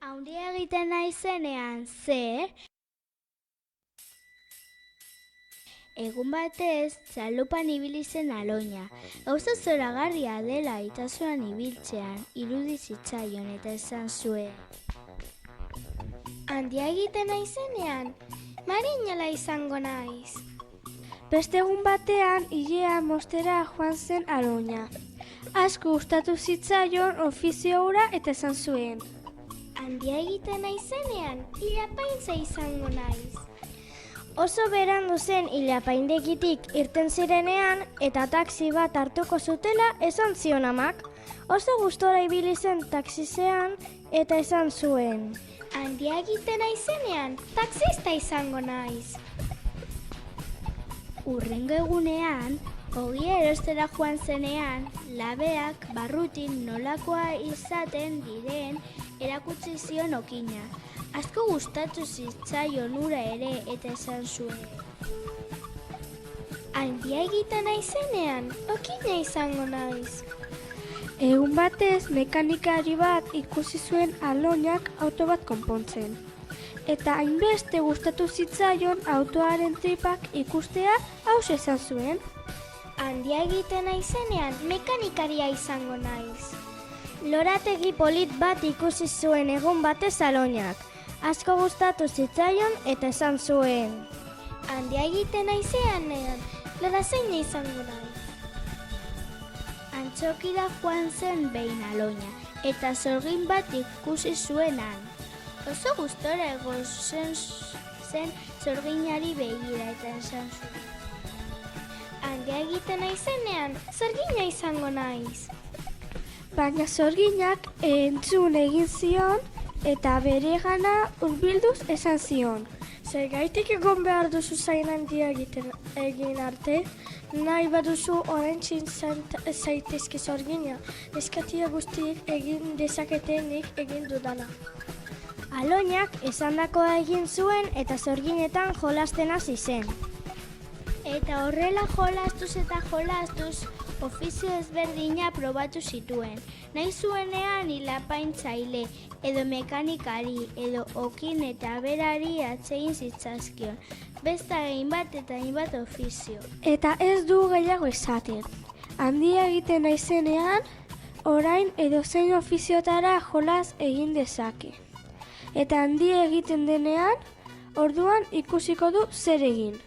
Handia egiten naizenean zer, egun batez txalupan ibili zen Aloña. Gauza zoragarria dela itsasoan ibiltzean irudi zitzaion eta esan zuen. Handia egiten naizenean, marinela izango naiz. Beste egun batean ilea mostera joan zen Aloña. Asko gustatu zitzaion ofizio hura eta esan zuen. Handia egiten naizenean, ilapaintza izango naiz. Oso berandu zen ilapaindegitik irten zirenean eta taxi bat hartuko zutela esan zion amak. Oso gustora ibili zen taxisean eta esan zuen. Handia egiten naizenean, taxista izango naiz. Hurrengo egunean, ogia erostera joan zenean, labeak barrutin nolakoa izaten diren erakutsi zion okina. Asko gustatu zitzaion hura ere eta esan zuen. Handia egiten naizenean, okina izango naiz. Egun batez mekanikari bat ikusi zuen Aloñak auto bat konpontzen. Eta hainbeste gustatu zitzaion autoaren tripak ikustea haus esan zuen. Handia egiten naizenean, mekanikaria izango naiz. Lorategi polit bat ikusi zuen egun batez Aloñak. Asko gustatu zitzaion eta esan zuen. Handia egiten naizenean, lorazaina izango naiz. Antzokira joan zen behin Aloña, eta sorgin bat ikusi zuenan. Oso gustora egon zen sorginari begira eta esan zuen. Handia egiten naizenean, sorgina izango naiz. Baina sorginak entzun egin zion eta beregana hurbilduz esan zion. Zergaitik egon behar duzu zain handia egin arte, nahi baduzu oraintxin zaitezke sorgina, eskatia guztiek egin dezaketenik egin dudana. Aloñak esandakoa egin zuen eta sorginetan jolasten hasi zen. Eta horrela jolastuz, ofizio ezberdina probatu zituen. Nahi zuenean ilapaintzaile, edo mekanikari, edo okin eta berari atsegin zitzazkion. Beste hainbat ofizio. Eta ez du gehiago esaten. Handia egiten naizenean, orain edozein ofiziotara jolas egin dezake. Eta handia egiten denean, orduan ikusiko du zer egin.